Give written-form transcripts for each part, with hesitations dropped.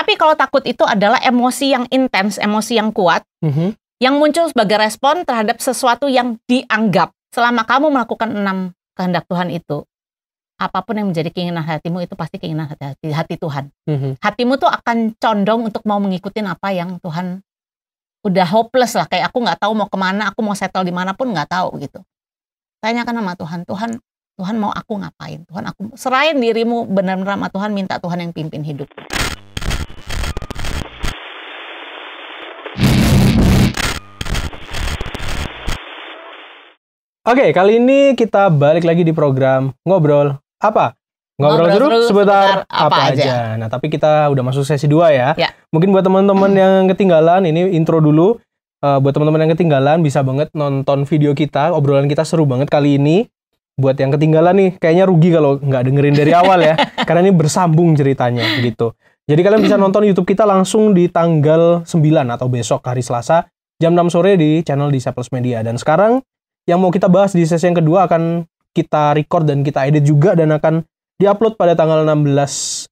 Tapi kalau takut itu adalah emosi yang intens, emosi yang kuat, yang muncul sebagai respon terhadap sesuatu yang dianggap. Selama kamu melakukan 6 kehendak Tuhan itu, apapun yang menjadi keinginan hatimu itu pasti keinginan hati Tuhan. Hatimu tuh akan condong untuk mau mengikuti apa yang Tuhan udah hopeless lah. Kayak aku nggak tahu mau kemana, aku mau settle di mana pun nggak tahu gitu. Tanyakan sama Tuhan, Tuhan mau aku ngapain? Tuhan, aku serahin dirimu benar-benar sama Tuhan, minta Tuhan yang pimpin hidup. Oke, kali ini kita balik lagi di program Ngobrol Apa? Ngobrol seru seputar apa aja. Nah, tapi kita udah masuk sesi 2 ya. Mungkin buat teman-teman yang ketinggalan, ini intro dulu. Buat teman-teman yang ketinggalan, bisa banget nonton video kita. Obrolan kita seru banget kali ini. Buat yang ketinggalan nih, kayaknya rugi kalau nggak dengerin dari awal ya. Karena ini bersambung ceritanya gitu. Jadi kalian bisa nonton YouTube kita langsung di tanggal 9 atau besok hari Selasa jam 6 sore di channel Disciples Media. Dan sekarang yang mau kita bahas di sesi yang kedua akan kita record dan kita edit juga dan akan diupload pada tanggal 16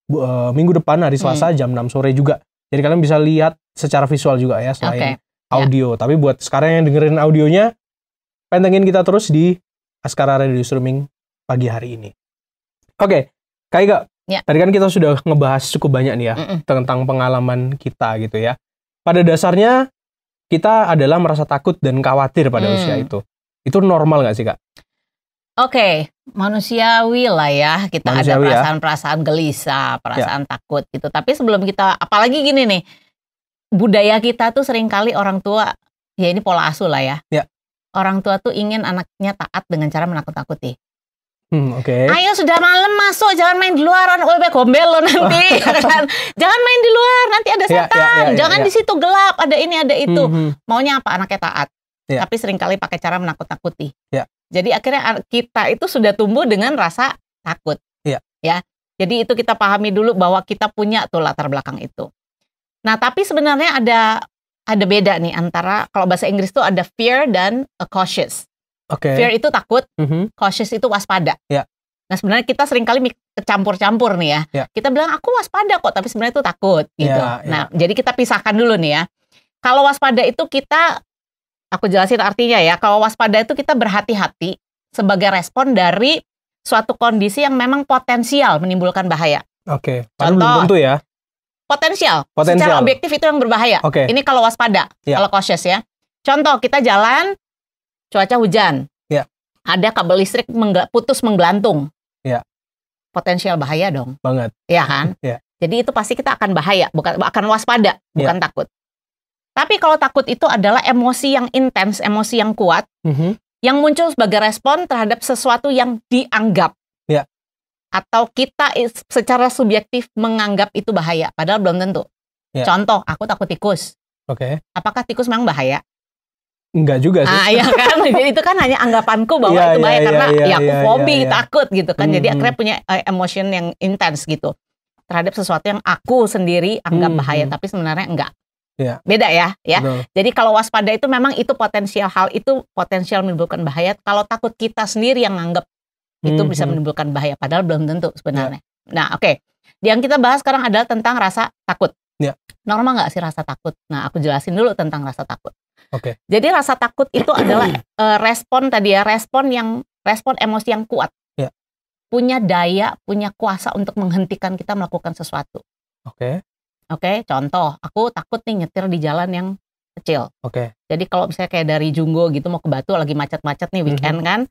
minggu depan hari Selasa jam 6 sore juga. Jadi kalian bisa lihat secara visual juga ya selain audio. Tapi buat sekarang yang dengerin audionya, pantengin kita terus di Askara Radio Streaming pagi hari ini. Oke, Kak Ika, tadi kan kita sudah ngebahas cukup banyak nih ya tentang pengalaman kita gitu ya. Pada dasarnya kita adalah merasa takut dan khawatir pada usia itu. Itu normal nggak sih, Kak? Oke, manusiawi lah ya. Kita ada perasaan-perasaan gelisah, perasaan takut gitu. Tapi sebelum kita, apalagi gini nih, budaya kita tuh seringkali orang tua, ya ini pola asuh lah ya. Orang tua tuh ingin anaknya taat dengan cara menakut-nakuti. Ayo sudah malam masuk, jangan main di luar, gombel lo nanti. Kan? Jangan main di luar, nanti ada setan. Jangan di situ gelap, ada ini ada itu. Maunya apa? Anaknya taat. Tapi seringkali pakai cara menakut-nakuti. Jadi akhirnya kita itu sudah tumbuh dengan rasa takut. Ya. Jadi itu kita pahami dulu bahwa kita punya tuh latar belakang itu. Nah, tapi sebenarnya ada beda nih antara, kalau bahasa Inggris tuh ada fear dan cautious. Fear itu takut, cautious itu waspada. Nah, sebenarnya kita seringkali campur-campur nih ya. Kita bilang aku waspada kok, tapi sebenarnya itu takut gitu. Nah, jadi kita pisahkan dulu nih ya. Kalau waspada itu aku jelasin artinya ya. Kalau waspada itu kita berhati-hati sebagai respon dari suatu kondisi yang memang potensial menimbulkan bahaya. Contoh, belum tentu ya. Potensial. Secara objektif itu yang berbahaya. Ini kalau waspada, kalau cautious ya. Contoh, kita jalan, cuaca hujan. Ada kabel listrik putus menggelantung. Potensial bahaya dong. Banget. Iya kan? Jadi itu pasti kita akan bahaya, akan waspada, bukan takut. Tapi kalau takut itu adalah emosi yang intens, emosi yang kuat, yang muncul sebagai respon terhadap sesuatu yang dianggap. Atau kita secara subjektif menganggap itu bahaya, padahal belum tentu. Contoh, aku takut tikus. Apakah tikus memang bahaya? Enggak juga sih. Iya kan, jadi itu kan hanya anggapanku bahwa itu bahaya karena aku fobi, takut gitu kan. Jadi akhirnya punya emotion yang intens gitu terhadap sesuatu yang aku sendiri anggap bahaya, tapi sebenarnya enggak. Beda ya. Jadi kalau waspada itu memang itu potensial, hal itu potensial menimbulkan bahaya. Kalau takut kita sendiri yang anggap itu bisa menimbulkan bahaya, padahal belum tentu sebenarnya. Nah, yang kita bahas sekarang adalah tentang rasa takut. Normal nggak sih rasa takut? Nah, aku jelasin dulu tentang rasa takut. Jadi rasa takut itu adalah respon tadi ya, respon emosi yang kuat. Punya daya, punya kuasa untuk menghentikan kita melakukan sesuatu. Contoh, aku takut nih nyetir di jalan yang kecil. Jadi kalau misalnya kayak dari Junggo gitu mau ke Batu lagi macet-macet nih weekend kan,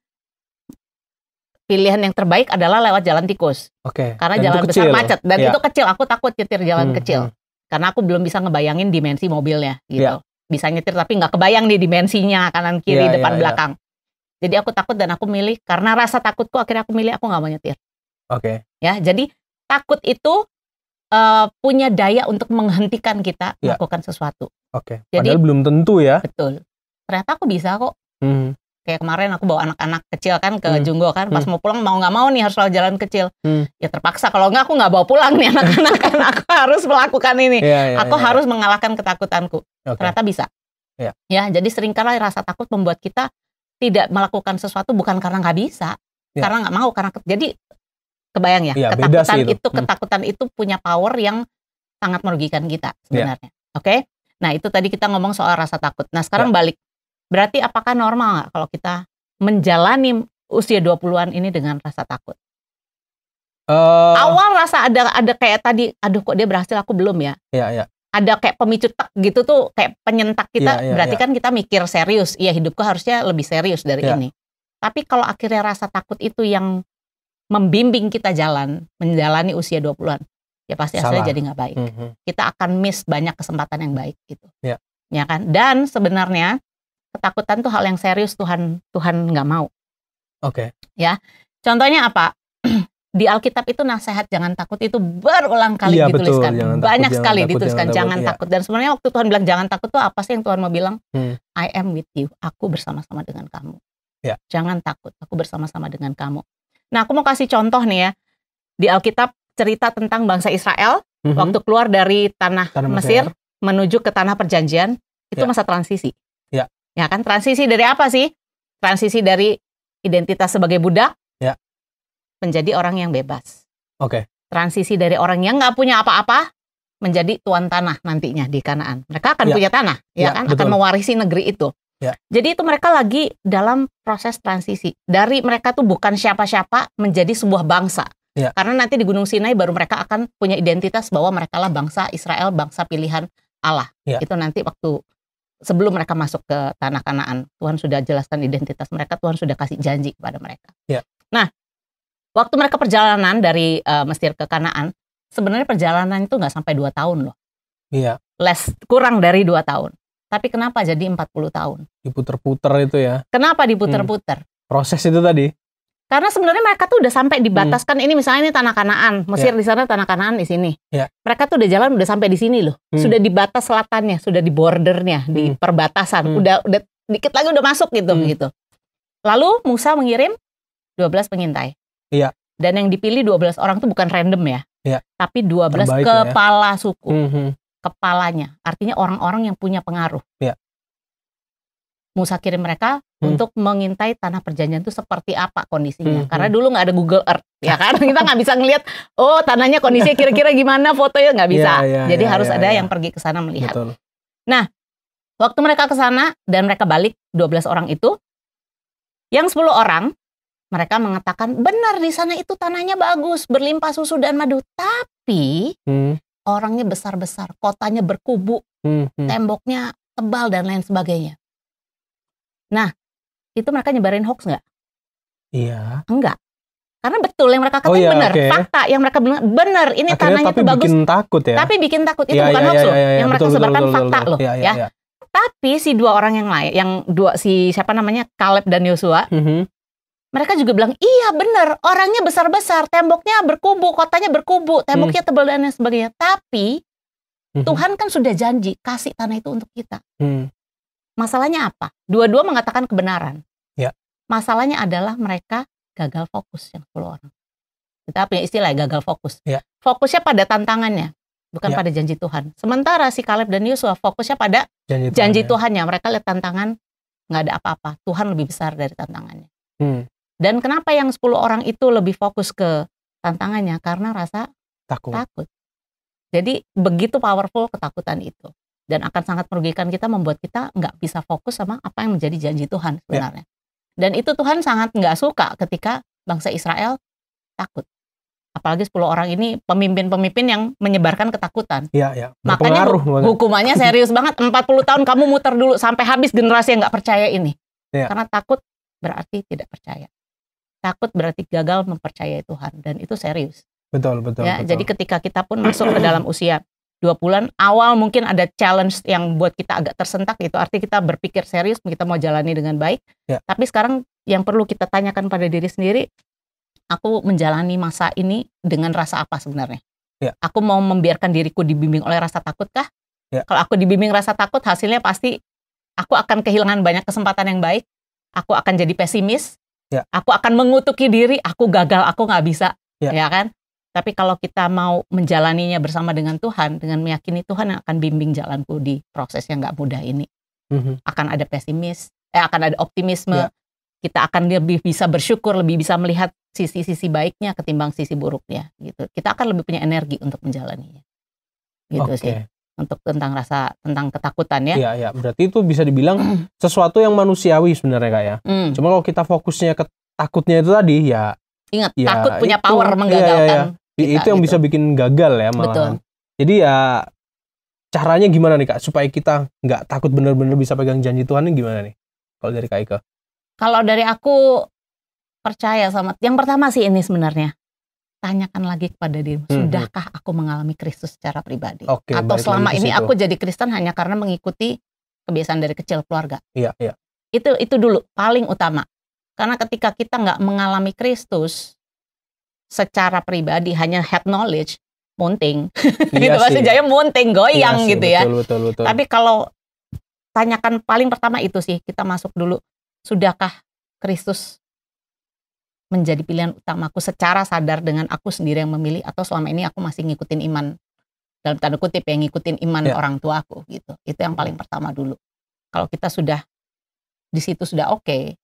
pilihan yang terbaik adalah lewat jalan tikus. Karena dan jalan besar macet dan itu kecil, aku takut nyetir jalan kecil. Karena aku belum bisa ngebayangin dimensi mobilnya gitu. Bisa nyetir tapi nggak kebayang nih dimensinya kanan kiri depan belakang. Jadi aku takut dan aku milih, karena rasa takutku akhirnya aku milih aku nggak mau nyetir. Ya, jadi takut itu punya daya untuk menghentikan kita melakukan sesuatu. Jadi padahal belum tentu ya. Betul. Ternyata aku bisa kok. Kayak kemarin aku bawa anak-anak kecil kan ke Junggo kan, pas mau pulang mau nggak mau nih harus lewat jalan kecil. Ya terpaksa, kalau nggak aku nggak bawa pulang nih anak-anak kan, aku harus melakukan ini. Aku harus mengalahkan ketakutanku. Ternyata bisa. Ya, jadi seringkali rasa takut membuat kita tidak melakukan sesuatu bukan karena nggak bisa, karena nggak mau, karena jadi kebayang ya, ketakutan itu punya power yang sangat merugikan kita sebenarnya. Oke? Nah, itu tadi kita ngomong soal rasa takut. Nah, sekarang balik. Berarti apakah normal nggak kalau kita menjalani usia 20-an ini dengan rasa takut? Awal rasa ada kayak tadi, aduh kok dia berhasil, aku belum ya. Iya. Ada kayak pemicu tak gitu tuh, kayak penyentak kita. Berarti kan kita mikir serius. Iya, hidupku harusnya lebih serius dari ini. Tapi kalau akhirnya rasa takut itu yang membimbing kita menjalani usia 20-an, ya pasti hasilnya jadi nggak baik. Kita akan miss banyak kesempatan yang baik gitu. Ya kan? Dan sebenarnya ketakutan tuh hal yang serius, Tuhan nggak mau. Oke. Ya. Contohnya apa? Di Alkitab itu nasihat jangan takut itu berulang kali dituliskan. Banyak sekali dituliskan jangan takut. Dan sebenarnya waktu Tuhan bilang jangan takut tuh apa sih yang Tuhan mau bilang? I am with you. Aku bersama-sama dengan kamu. Jangan takut. Aku bersama-sama dengan kamu. Nah, aku mau kasih contoh nih ya. Di Alkitab cerita tentang bangsa Israel waktu keluar dari tanah Mesir menuju ke tanah perjanjian. Itu masa transisi. Ya kan? Transisi dari apa sih? Transisi dari identitas sebagai budak menjadi orang yang bebas. Transisi dari orang yang nggak punya apa-apa menjadi tuan tanah nantinya di Kanaan. Mereka akan punya tanah, kan? Betul. Akan mewarisi negeri itu. Jadi itu mereka lagi dalam proses transisi. Dari mereka tuh bukan siapa-siapa menjadi sebuah bangsa. Karena nanti di Gunung Sinai baru mereka akan punya identitas bahwa mereka lah bangsa Israel, bangsa pilihan Allah. Itu nanti waktu sebelum mereka masuk ke tanah Kanaan. Tuhan sudah jelaskan identitas mereka, Tuhan sudah kasih janji kepada mereka. Nah, waktu mereka perjalanan dari Mesir ke Kanaan, sebenarnya perjalanan itu nggak sampai 2 tahun loh. Kurang dari 2 tahun. Tapi kenapa jadi 40 tahun? Diputer-puter itu ya. Kenapa diputer-puter? Proses itu tadi. Karena sebenarnya mereka tuh udah sampai dibataskan, ini misalnya ini tanah Kanaan, Mesir di sana, tanah Kanaan di sini. Mereka tuh udah jalan udah sampai di sini loh. Sudah di batas selatannya, sudah di bordernya, di perbatasan. Udah dikit lagi udah masuk gitu. Lalu Musa mengirim 12 pengintai. Dan yang dipilih 12 orang itu bukan random ya. Tapi 12 terbaik kepala suku. Kepalanya. Artinya orang-orang yang punya pengaruh. Musa kirim mereka untuk mengintai tanah perjanjian itu seperti apa kondisinya. Karena dulu nggak ada Google Earth. Ya kan? Kita nggak bisa ngelihat, oh tanahnya kondisinya kira-kira gimana, fotonya nggak bisa. Jadi harus ada yang pergi ke sana melihat. Betul. Nah, waktu mereka ke sana dan mereka balik 12 orang itu, yang 10 orang mereka mengatakan benar di sana itu tanahnya bagus, berlimpah susu dan madu, tapi orangnya besar-besar, kotanya berkubu, temboknya tebal dan lain sebagainya. Nah, itu mereka nyebarin hoax nggak? Iya. Enggak. Karena betul yang mereka katakan benar, fakta yang mereka bilang benar, ini akhirnya tanahnya itu bagus. Bikin takut ya. Tapi bikin takut itu bukan hoax loh, yang mereka sebarkan fakta loh, ya. Tapi si 2 orang yang lain, siapa namanya, Kaleb dan Yosua, mereka juga bilang, iya benar, orangnya besar-besar, temboknya berkubu, kotanya berkubu, temboknya tebal dan lain sebagainya. Tapi Tuhan kan sudah janji kasih tanah itu untuk kita. Masalahnya apa? Dua-dua mengatakan kebenaran. Masalahnya adalah mereka gagal fokus yang 10 orang. Kita punya istilah gagal fokus. Fokusnya pada tantangannya, bukan pada janji Tuhan. Sementara si Kaleb dan Yosua fokusnya pada janji Tuhannya. Mereka lihat tantangan, nggak ada apa-apa. Tuhan lebih besar dari tantangannya. Dan kenapa yang 10 orang itu lebih fokus ke tantangannya? Karena rasa takut. Jadi begitu powerful ketakutan itu. Dan akan sangat merugikan kita, membuat kita nggak bisa fokus sama apa yang menjadi janji Tuhan sebenarnya. Dan itu Tuhan sangat nggak suka ketika bangsa Israel takut. Apalagi 10 orang ini pemimpin-pemimpin yang menyebarkan ketakutan. Makanya hukumannya serius banget. 40 tahun kamu muter dulu sampai habis generasi yang nggak percaya ini. Karena takut berarti tidak percaya. Takut berarti gagal mempercayai Tuhan, dan itu serius. Betul. Jadi ketika kita pun masuk ke dalam usia 20-an, awal mungkin ada challenge yang buat kita agak tersentak gitu. Artinya kita berpikir serius, kita mau jalani dengan baik. Tapi sekarang yang perlu kita tanyakan pada diri sendiri, aku menjalani masa ini dengan rasa apa sebenarnya? Aku mau membiarkan diriku dibimbing oleh rasa takutkah? Kalau aku dibimbing rasa takut, hasilnya pasti aku akan kehilangan banyak kesempatan yang baik. Aku akan jadi pesimis. Aku akan mengutuki diri, aku gagal, aku nggak bisa, ya kan? Tapi kalau kita mau menjalaninya bersama dengan Tuhan, dengan meyakini Tuhan yang akan bimbing jalanku di proses yang nggak mudah ini, akan ada akan ada optimisme. Kita akan lebih bisa bersyukur, lebih bisa melihat sisi-sisi baiknya ketimbang sisi buruknya, gitu. Kita akan lebih punya energi untuk menjalaninya. gitu sih. Untuk tentang ketakutan ya. Iya, berarti itu bisa dibilang sesuatu yang manusiawi sebenarnya Kak ya. Cuma kalau kita fokusnya ke takutnya itu tadi ya. Ingat, takut punya power menggagalkan. Itu yang bisa bikin gagal ya malahan. Betul. Jadi ya caranya gimana nih Kak supaya kita nggak takut bener-bener bisa pegang janji Tuhan ini gimana nih? Kalau dari Kak Ika? Kalau dari aku percaya sama yang pertama sih ini sebenarnya. Tanyakan lagi kepada dirimu, sudahkah aku mengalami Kristus secara pribadi? Atau selama ini aku jadi Kristen hanya karena mengikuti kebiasaan dari kecil keluarga? Iya. Itu dulu paling utama. Karena ketika kita nggak mengalami Kristus secara pribadi, hanya head knowledge, munting. Gitu bahasa Jaya munting, goyang gitu ya. Betul. Tapi kalau tanyakan paling pertama itu sih, kita masuk dulu, sudahkah Kristus menjadi pilihan utamaku secara sadar dengan aku sendiri yang memilih, atau selama ini aku masih ngikutin iman, dalam tanda kutip ya, ngikutin iman orang tua aku gitu. Itu yang paling pertama dulu. Kalau kita sudah di situ sudah oke,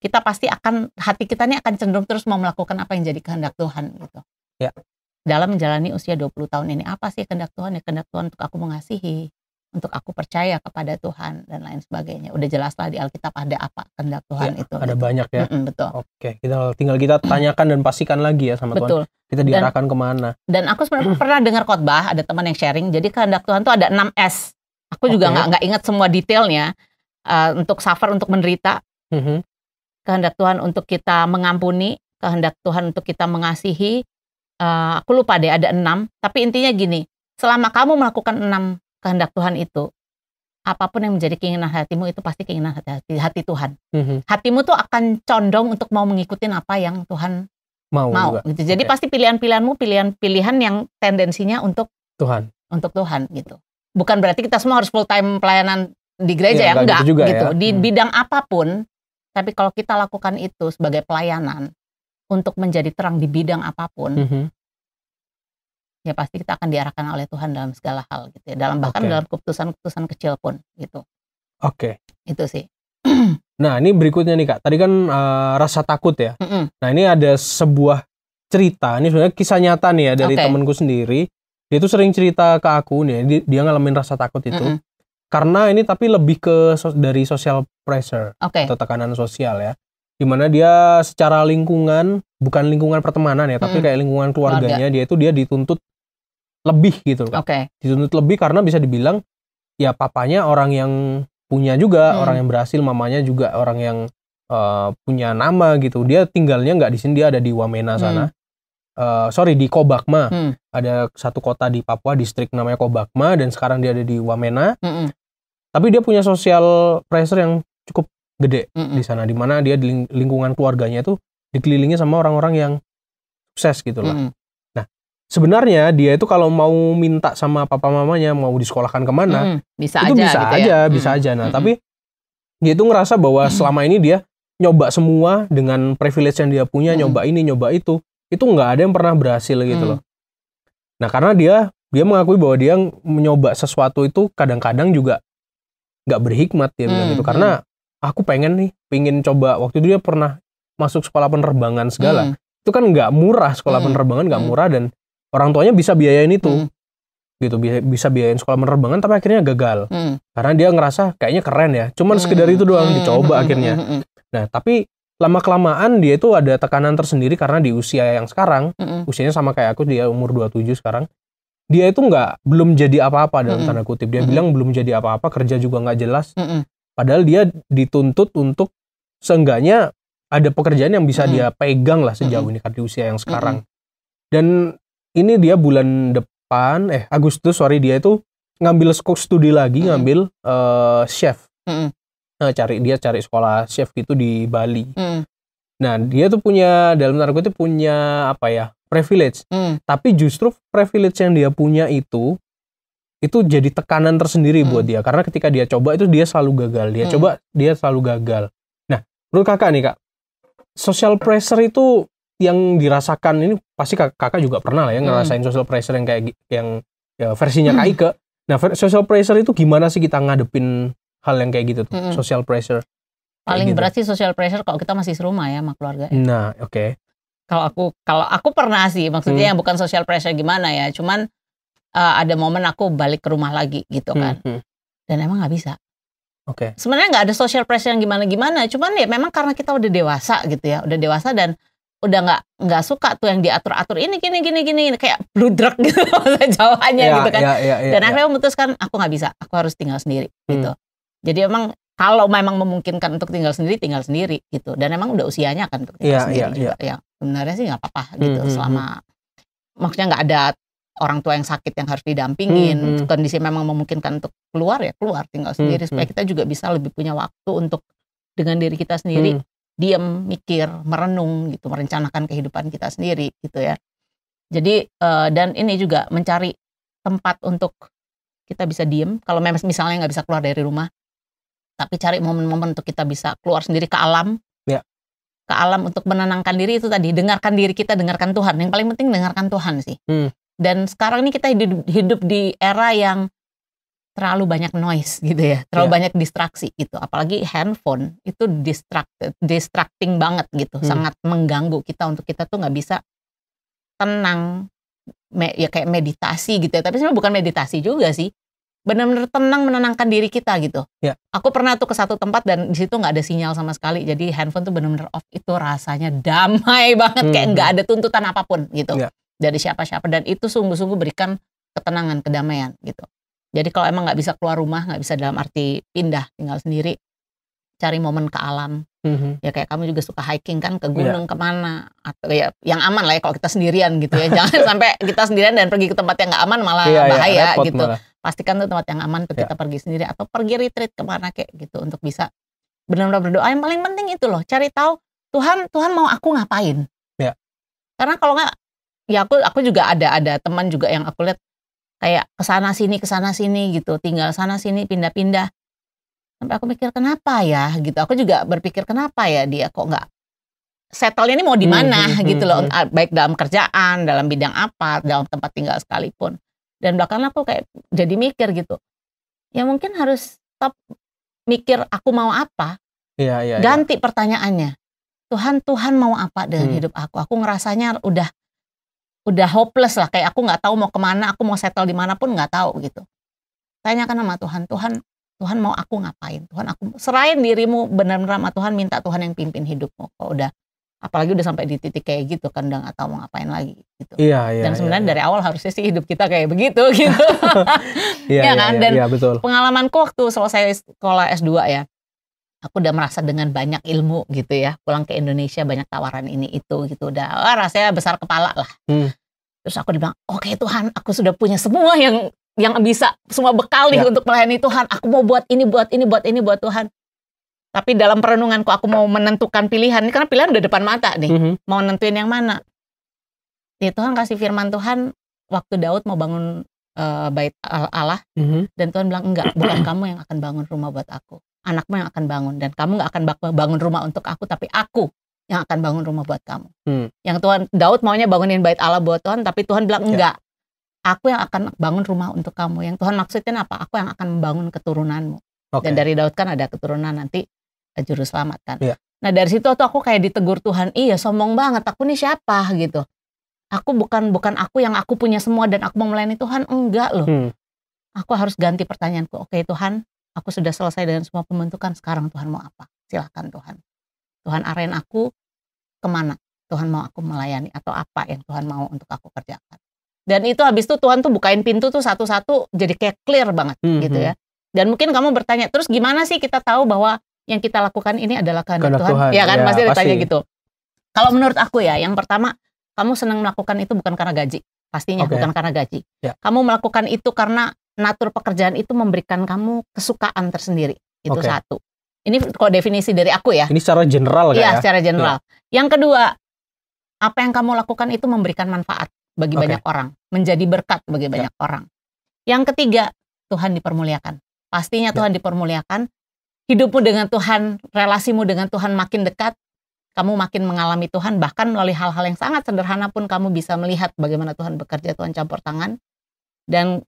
kita pasti hati kita ini akan cenderung terus mau melakukan apa yang jadi kehendak Tuhan gitu. Ya. Dalam menjalani usia 20 tahun ini, apa sih kehendak Tuhan? Ya kehendak Tuhan untuk aku mengasihi, untuk aku percaya kepada Tuhan dan lain sebagainya. Udah jelaslah di Alkitab ada apa kehendak Tuhan itu. Ada gitu. Banyak ya. Betul. Oke, tinggal kita tanyakan dan pastikan lagi ya sama Tuhan. Kita diarahkan kemana. Dan aku sebenarnya pernah dengar khotbah, ada teman yang sharing. Jadi kehendak Tuhan tuh ada 6 S. Aku juga nggak ingat semua detailnya. Untuk suffer, untuk menderita. Kehendak Tuhan untuk kita mengampuni. Kehendak Tuhan untuk kita mengasihi. Aku lupa deh ada 6. Tapi intinya gini, selama kamu melakukan 6 kehendak Tuhan itu, apapun yang menjadi keinginan hatimu itu pasti keinginan hati Tuhan. Hatimu tuh akan condong untuk mau mengikuti apa yang Tuhan mau gitu. Jadi pasti pilihan-pilihanmu pilihan yang tendensinya untuk Tuhan gitu. Bukan berarti kita semua harus full time pelayanan di gereja ya, enggak gitu. Ya. Di bidang apapun, tapi kalau kita lakukan itu sebagai pelayanan untuk menjadi terang di bidang apapun, ya pasti kita akan diarahkan oleh Tuhan dalam segala hal gitu ya. Bahkan dalam keputusan-keputusan kecil pun gitu. Itu sih. Nah ini berikutnya nih Kak. Tadi kan rasa takut ya. Nah ini ada sebuah cerita. Ini sebenarnya kisah nyata nih ya dari temanku sendiri. Dia tuh sering cerita ke aku nih. Dia ngalamin rasa takut itu. Karena ini tapi lebih dari social pressure atau tekanan sosial ya. Dimana dia secara lingkungan, bukan lingkungan pertemanan ya, tapi kayak lingkungan keluarganya, dia dituntut lebih gitu loh. Dituntut lebih karena bisa dibilang ya papanya orang yang punya juga, orang yang berhasil, mamanya juga orang yang punya nama gitu. Dia tinggalnya nggak di sini, dia ada di Wamena sana. Di Kobakma. Ada satu kota di Papua, distrik namanya Kobakma, dan sekarang dia ada di Wamena. Tapi dia punya social pressure yang cukup gede di sana, di mana dia di lingkungan keluarganya itu dikelilingi sama orang-orang yang sukses gitu loh. Nah, sebenarnya dia itu kalau mau minta sama papa mamanya mau disekolahkan kemana, bisa aja. Nah, tapi dia itu ngerasa bahwa selama ini dia nyoba semua dengan privilege yang dia punya, nyoba ini, nyoba itu nggak ada yang pernah berhasil gitu loh. Nah, karena dia mengakui bahwa dia mencoba sesuatu itu kadang-kadang juga nggak berhikmat, dia bilang gitu. Karena aku pengen coba, waktu itu dia pernah masuk sekolah penerbangan segala. Itu kan nggak murah, sekolah penerbangan nggak murah, dan orang tuanya bisa biayain itu. Gitu, bisa biayain sekolah penerbangan, tapi akhirnya gagal. Karena dia ngerasa kayaknya keren ya. Cuman sekedar itu doang dicoba akhirnya. Nah, tapi lama-kelamaan dia itu ada tekanan tersendiri karena di usia yang sekarang, usianya sama kayak aku, dia umur 27 sekarang. Dia itu belum jadi apa-apa dalam tanda kutip. Dia bilang belum jadi apa-apa, kerja juga nggak jelas. Padahal dia dituntut untuk seenggaknya ada pekerjaan yang bisa dia pegang lah sejauh ini kan di usia yang sekarang. Dan ini dia bulan depan, Agustus, dia itu ngambil studi lagi, ngambil chef. Dia cari sekolah chef gitu di Bali. Nah, dia tuh punya, dalam tanda kutip punya privilege. Tapi justru privilege yang dia punya itu jadi tekanan tersendiri buat dia, karena ketika dia coba itu dia selalu gagal, dia selalu gagal. Nah, menurut kakak nih Kak, social pressure itu yang dirasakan ini pasti kakak juga pernah lah ya ngerasain social pressure yang kayak yang ya, versinya Kak Ike. Nah, social pressure itu gimana sih kita ngadepin hal yang kayak gitu tuh, social pressure? Paling berat sih social pressure kalau kita masih serumah ya sama keluarga. Nah, Kalau aku pernah sih, maksudnya yang bukan social pressure gimana ya, cuman ada momen aku balik ke rumah lagi gitu kan. Dan emang nggak bisa. Oke. Sebenarnya nggak ada social pressure yang gimana-gimana, cuman ya memang karena kita udah dewasa gitu ya, udah dewasa dan udah nggak suka tuh yang diatur-atur ini gini kayak bludrek gitu bahasa Jawanya gitu kan. Dan akhirnya memutuskan aku nggak bisa, aku harus tinggal sendiri gitu. Jadi emang kalau memang memungkinkan untuk tinggal sendiri gitu. Dan emang udah usianya kan untuk tinggal sendiri juga. Ya sebenarnya sih nggak apa-apa gitu selama maksudnya nggak ada orang tua yang sakit yang harus didampingin, kondisi memang memungkinkan untuk keluar ya keluar tinggal sendiri supaya kita juga bisa lebih punya waktu untuk dengan diri kita sendiri diam, mikir, merenung gitu, merencanakan kehidupan kita sendiri gitu ya. Jadi dan ini juga mencari tempat untuk kita bisa diem kalau misalnya nggak bisa keluar dari rumah, tapi cari momen-momen untuk kita bisa keluar sendiri ke alam. Ke alam untuk menenangkan diri itu tadi, dengarkan diri kita, dengarkan Tuhan. Yang paling penting dengarkan Tuhan sih. Dan sekarang ini kita hidup di era yang terlalu banyak noise gitu ya, terlalu banyak distraksi gitu. Apalagi handphone itu distracting banget gitu, sangat mengganggu kita untuk kita tuh nggak bisa tenang, ya kayak meditasi gitu ya. Tapi sebenarnya bukan meditasi juga sih, benar-benar tenang menenangkan diri kita gitu. Aku pernah tuh ke satu tempat dan di situ nggak ada sinyal sama sekali, jadi handphone tuh benar-benar off, itu rasanya damai banget, kayak nggak ada tuntutan apapun gitu dari siapa-siapa, dan itu sungguh-sungguh berikan ketenangan, kedamaian gitu. Jadi kalau emang nggak bisa keluar rumah, nggak bisa dalam arti pindah, tinggal sendiri, cari momen ke alam. Ya kayak kamu juga suka hiking kan, ke gunung kemana, atau ya yang aman lah ya kalau kita sendirian gitu ya. Jangan sampai kita sendirian dan pergi ke tempat yang nggak aman malah bahaya gitu. Malah. Pastikan tuh tempat yang aman untuk kita pergi sendiri atau pergi retreat kemana kayak gitu untuk bisa benar-benar berdoa. Yang paling penting itu loh, cari tahu Tuhan mau aku ngapain. Karena kalau nggak, ya aku juga ada teman juga yang aku lihat kayak kesana sini gitu, tinggal sana sini pindah-pindah. Sampai aku mikir kenapa ya gitu. Aku juga berpikir kenapa ya dia kok nggak settle ini mau di mana gitu loh. Baik dalam kerjaan, dalam bidang apa, dalam tempat tinggal sekalipun. Dan belakangan aku kayak jadi mikir gitu. Ya mungkin harus stop mikir aku mau apa. Ganti pertanyaannya. Tuhan mau apa dengan hidup aku? Aku ngerasanya udah hopeless lah, kayak aku nggak tahu mau kemana, aku mau settle di mana pun nggak tahu gitu. Tanyakan sama Tuhan mau aku ngapain? Tuhan, aku serahin dirimu benar-benar sama Tuhan, minta Tuhan yang pimpin hidupmu. Kalau apalagi udah sampai di titik kayak gitu kan, udah nggak tahu mau ngapain lagi gitu. Dan sebenarnya dari awal harusnya sih hidup kita kayak begitu gitu. Dan betul. Pengalamanku waktu selesai sekolah S2 ya, aku udah merasa dengan banyak ilmu gitu ya, pulang ke Indonesia banyak tawaran ini itu gitu, udah rasanya besar kepala lah. Terus aku dibilang, oke Tuhan, aku sudah punya semua yang bisa, semua bekal nih untuk melayani Tuhan. Aku mau buat ini buat Tuhan. Tapi dalam perenunganku aku mau menentukan pilihan, karena pilihan udah depan mata nih, mau nentuin yang mana. Ya Tuhan kasih firman Tuhan waktu Daud mau bangun bait Allah, dan Tuhan bilang enggak, bukan kamu yang akan bangun rumah buat aku. Anakmu yang akan bangun, dan kamu gak akan bangun rumah untuk aku, tapi aku yang akan bangun rumah buat kamu. Yang Daud maunya bangunin bait Allah buat Tuhan, tapi Tuhan bilang enggak, aku yang akan bangun rumah untuk kamu. Yang Tuhan maksudnya apa? Aku yang akan membangun keturunanmu. Dan dari Daud kan ada keturunan nanti juru selamat kan. Nah dari situ tuh aku kayak ditegur Tuhan, iya sombong banget, aku nih siapa gitu. Aku bukan aku yang aku punya semua dan aku mau melayani Tuhan, enggak loh. Aku harus ganti pertanyaanku. Oke Tuhan, aku sudah selesai dengan semua pembentukan, sekarang Tuhan mau apa? Silakan Tuhan. Tuhan arahin aku kemana? Tuhan mau aku melayani atau apa yang Tuhan mau untuk aku kerjakan. Dan itu habis itu Tuhan tuh bukain pintu tuh satu-satu jadi kayak clear banget gitu ya. Dan mungkin kamu bertanya, terus gimana sih kita tahu bahwa yang kita lakukan ini adalah kehendak Tuhan? Ya kan, pasti ditanya gitu. Kalau menurut aku ya, yang pertama, kamu senang melakukan itu bukan karena gaji. Pastinya bukan karena gaji. Kamu melakukan itu karena natur pekerjaan itu memberikan kamu kesukaan tersendiri. Itu satu. Ini kalau definisi dari aku ya. Ini secara general kan ya? Iya, secara general. Yang kedua, apa yang kamu lakukan itu memberikan manfaat bagi banyak orang. Menjadi berkat bagi banyak orang. Yang ketiga, Tuhan dipermuliakan. Pastinya Tuhan dipermuliakan. Hidupmu dengan Tuhan, relasimu dengan Tuhan makin dekat. Kamu makin mengalami Tuhan, bahkan melalui hal-hal yang sangat sederhana pun kamu bisa melihat bagaimana Tuhan bekerja, Tuhan campur tangan. Dan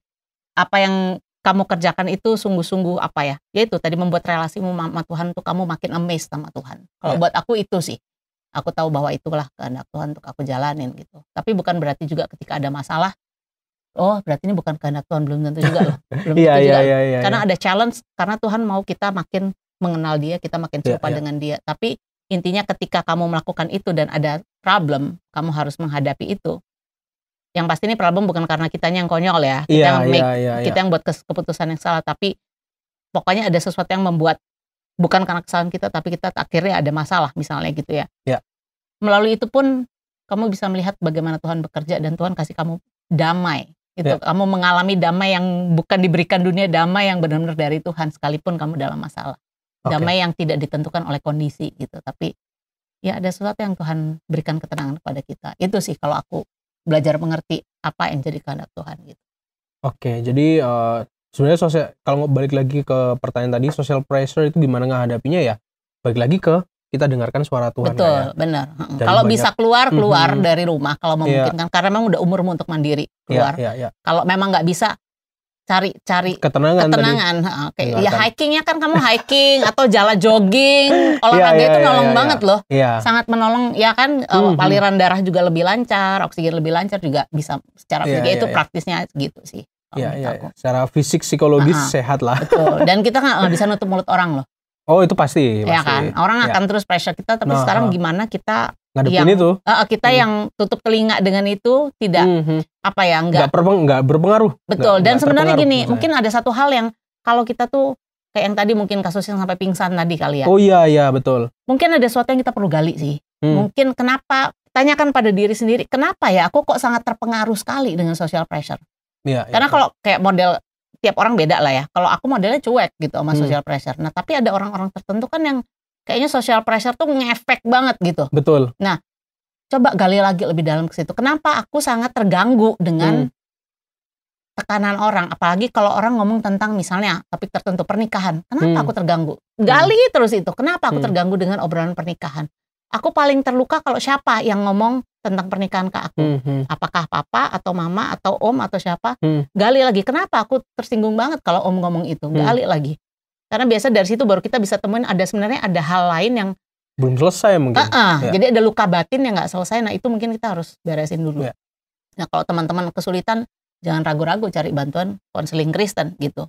apa yang kamu kerjakan itu sungguh-sungguh apa ya? Yaitu tadi membuat relasimu sama Tuhan tuh kamu makin amazed sama Tuhan. Kalau buat aku itu sih. Aku tahu bahwa itulah kehendak Tuhan untuk aku jalanin gitu. Tapi bukan berarti juga ketika ada masalah oh berarti ini bukan kehendak Tuhan, belum tentu juga loh. Belum tentu juga. Karena ada challenge, karena Tuhan mau kita makin mengenal dia, kita makin serupa dengan dia. Tapi intinya ketika kamu melakukan itu dan ada problem, kamu harus menghadapi itu. Yang pasti ini problem bukan karena kitanya yang konyol ya, kita yang buat keputusan yang salah, tapi pokoknya ada sesuatu yang membuat bukan karena kesalahan kita, tapi kita akhirnya ada masalah misalnya gitu ya. Melalui itu pun kamu bisa melihat bagaimana Tuhan bekerja dan Tuhan kasih kamu damai. Itu kamu mengalami damai yang bukan diberikan dunia, damai yang benar-benar dari Tuhan sekalipun kamu dalam masalah. Damai yang tidak ditentukan oleh kondisi gitu, tapi ya ada sesuatu yang Tuhan berikan ketenangan kepada kita. Itu sih kalau aku belajar mengerti apa yang jadi kehendak Tuhan gitu. Oke, jadi sebenarnya kalau balik lagi ke pertanyaan tadi, social pressure itu gimana menghadapinya ya? Balik lagi ke kita dengarkan suara Tuhan. Betul, benar. Kalau bisa keluar dari rumah kalau memungkinkan, karena memang udah umurmu untuk mandiri keluar. Kalau memang nggak bisa, cari ketenangan. Ya hikingnya kan kamu hiking atau jalan jogging, olahraga itu nolong banget loh. Sangat menolong ya kan. Aliran darah juga lebih lancar, oksigen lebih lancar juga bisa secara fisik itu praktisnya gitu sih. Secara fisik psikologis sehat lah. Betul. Dan kita nggak bisa nutup mulut orang loh. Oh itu pasti. Ya kan, orang akan terus pressure kita, tapi sekarang gimana kita ngadepin itu? Kita yang tutup telinga dengan itu tidak nggak berpengaruh. Betul. Dan sebenarnya gini, mungkin ada satu hal yang kalau kita tuh kayak yang tadi mungkin kasusnya sampai pingsan tadi kali ya. Oh iya betul. Mungkin ada sesuatu yang kita perlu gali sih. Mungkin kenapa? Tanyakan pada diri sendiri, kenapa ya aku kok sangat terpengaruh sekali dengan social pressure? Karena kalau kayak model tiap orang beda lah ya. Kalau aku modelnya cuek gitu sama social pressure. Nah tapi ada orang-orang tertentu kan yang kayaknya social pressure tuh ngefek banget gitu. Betul. Nah, coba gali lagi lebih dalam ke situ. Kenapa aku sangat terganggu dengan tekanan orang, apalagi kalau orang ngomong tentang misalnya topik tertentu pernikahan. Kenapa aku terganggu? Gali terus itu. Kenapa aku terganggu dengan obrolan pernikahan? Aku paling terluka kalau siapa yang ngomong tentang pernikahan ke aku. Apakah papa atau mama atau om atau siapa? Gali lagi. Kenapa aku tersinggung banget kalau om ngomong itu? Gali lagi. Karena biasa dari situ baru kita bisa temuin sebenarnya ada hal lain yang belum selesai mungkin. Jadi ada luka batin yang nggak selesai. Nah itu mungkin kita harus beresin dulu. Nah kalau teman-teman kesulitan, jangan ragu-ragu cari bantuan konseling Kristen gitu.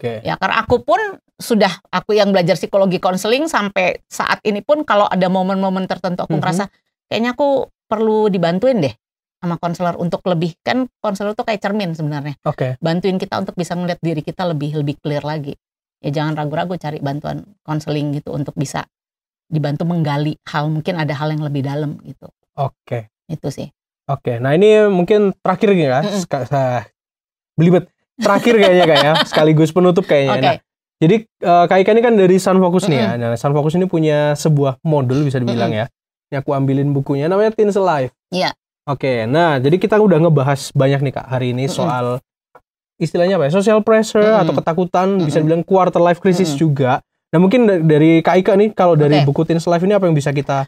Ya karena aku pun aku yang belajar psikologi konseling sampai saat ini pun kalau ada momen-momen tertentu aku ngerasa kayaknya aku perlu dibantuin deh sama konselor untuk lebih, kan konselor tuh kayak cermin sebenarnya. Bantuin kita untuk bisa melihat diri kita lebih clear lagi. Ya jangan ragu-ragu cari bantuan konseling gitu untuk bisa dibantu menggali mungkin ada hal yang lebih dalam gitu. Itu sih. Nah ini mungkin terakhir ya, belibet terakhir kayaknya Kak ya, sekaligus penutup kayaknya. Nah, jadi Kak Ika ini kan dari Sun Focus nih ya. Nah, Sun Focus ini punya sebuah modul bisa dibilang ya. Ini aku ambilin bukunya, namanya Teens Alive. Nah jadi kita udah ngebahas banyak nih Kak hari ini soal istilahnya apa ya, social pressure atau ketakutan, bisa dibilang quarter life crisis juga. Nah mungkin dari Kak Ika nih, kalau dari buku Teens Alive ini apa yang bisa kita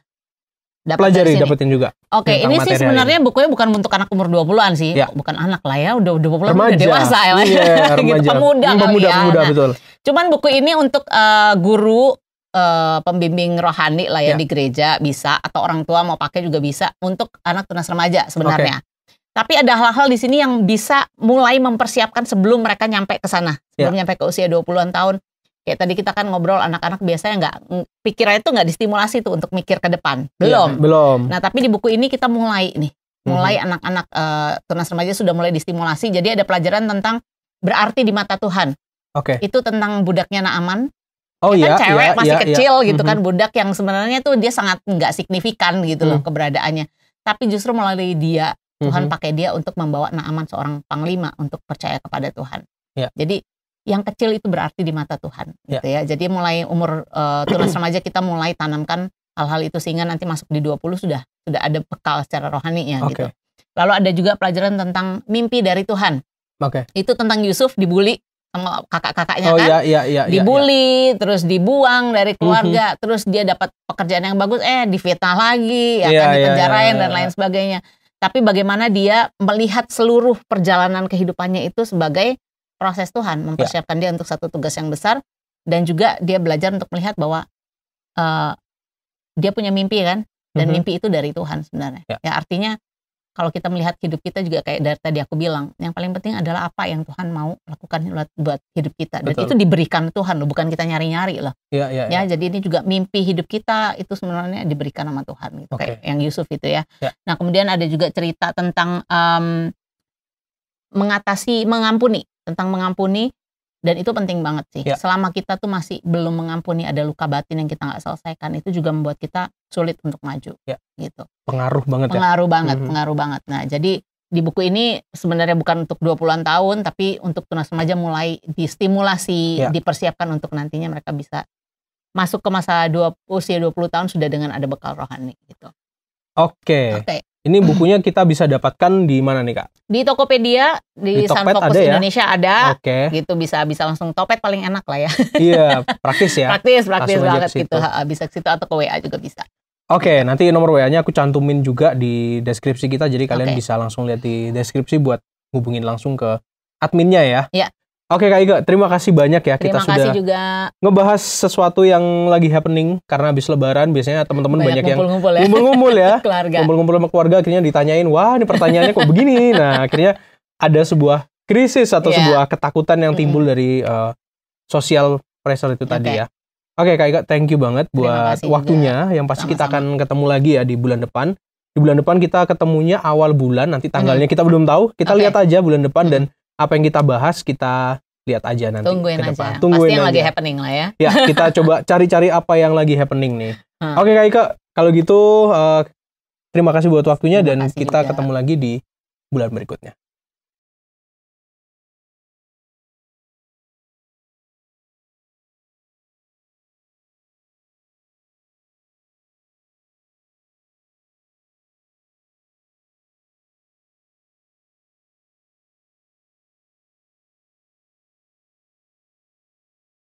dapetin juga? Ini sih sebenarnya bukunya bukan untuk anak umur 20-an sih. Bukan anak lah ya, udah 20-an udah dewasa ya. Gitu, pemuda betul. Cuman buku ini untuk guru pembimbing rohani lah ya di gereja bisa, atau orang tua mau pakai juga bisa, untuk anak tunas remaja sebenarnya. Tapi ada hal-hal di sini yang bisa mulai mempersiapkan sebelum mereka nyampe ke sana, sebelum nyampe ke usia 20-an tahun. Kayak tadi kita kan ngobrol, anak-anak biasanya pikirannya itu nggak distimulasi tuh untuk mikir ke depan. Belum. Nah tapi di buku ini kita mulai anak-anak tunas remaja sudah mulai distimulasi. Jadi ada pelajaran tentang berarti di mata Tuhan. Itu tentang budaknya Naaman. Cewek masih kecil gitu kan, budak yang sebenarnya tuh dia sangat nggak signifikan gitu loh keberadaannya. Tapi justru melalui dia Tuhan pakai dia untuk membawa Naaman, seorang panglima, untuk percaya kepada Tuhan. Jadi yang kecil itu berarti di mata Tuhan gitu ya. Jadi mulai umur tunas remaja kita mulai tanamkan hal-hal itu sehingga nanti masuk di 20 sudah ada bekal secara rohaninya gitu. Lalu ada juga pelajaran tentang mimpi dari Tuhan. Itu tentang Yusuf dibully sama kakak-kakaknya dibully, terus dibuang dari keluarga, terus dia dapat pekerjaan yang bagus, difitnah lagi, dipenjarain dan lain sebagainya. Tapi bagaimana dia melihat seluruh perjalanan kehidupannya itu sebagai proses Tuhan, mempersiapkan dia untuk satu tugas yang besar, dan juga dia belajar untuk melihat bahwa dia punya mimpi kan, dan mimpi itu dari Tuhan sebenarnya. Ya artinya kalau kita melihat hidup kita juga kayak dari tadi aku bilang, yang paling penting adalah apa yang Tuhan mau lakukan buat hidup kita. Dan itu diberikan Tuhan loh, bukan kita nyari-nyari loh. Ya, jadi ini juga mimpi hidup kita itu sebenarnya diberikan sama Tuhan gitu. Kayak yang Yusuf itu ya. Nah, kemudian ada juga cerita tentang mengampuni, dan itu penting banget sih. Selama kita tuh masih belum mengampuni, ada luka batin yang kita nggak selesaikan, itu juga membuat kita sulit untuk maju. Gitu. Pengaruh banget. Pengaruh banget. Nah, jadi di buku ini sebenarnya bukan untuk 20-an tahun, tapi untuk tunas remaja mulai distimulasi, dipersiapkan untuk nantinya mereka bisa masuk ke masa usia 20 tahun sudah dengan ada bekal rohani gitu. Oke. Ini bukunya kita bisa dapatkan di mana nih, Kak? Di Tokopedia, di Sun Focus Indonesia ada. Gitu bisa langsung Topet paling enak lah ya. Iya, praktis ya. praktis banget gitu. Bisa ke situ atau ke WA juga bisa. Oke, nanti nomor WA-nya aku cantumin juga di deskripsi kita, jadi kalian bisa langsung lihat di deskripsi buat hubungin langsung ke adminnya ya. Iya. Oke Kak Ika, terima kasih banyak ya. Kita sudah juga ngebahas sesuatu yang lagi happening karena habis lebaran biasanya teman-teman banyak yang ngumpul-ngumpul ya. Ngumpul-ngumpul sama keluarga, akhirnya ditanyain, wah ini pertanyaannya kok begini. Nah akhirnya ada sebuah krisis atau sebuah ketakutan yang timbul dari social pressure itu tadi ya. Oke Kak Ika, thank you banget buat waktunya. Juga. Yang pasti kita akan ketemu lagi ya di bulan depan. Di bulan depan kita ketemunya awal bulan, nanti tanggalnya kita belum tahu. Kita lihat aja bulan depan dan apa yang kita bahas kita lihat aja nanti. Tungguin aja. Pasti yang lagi happening lah ya. Ya, kita coba cari-cari apa yang lagi happening nih. Oke Kak Ika, kalau gitu terima kasih buat waktunya dan kita ketemu lagi di bulan berikutnya.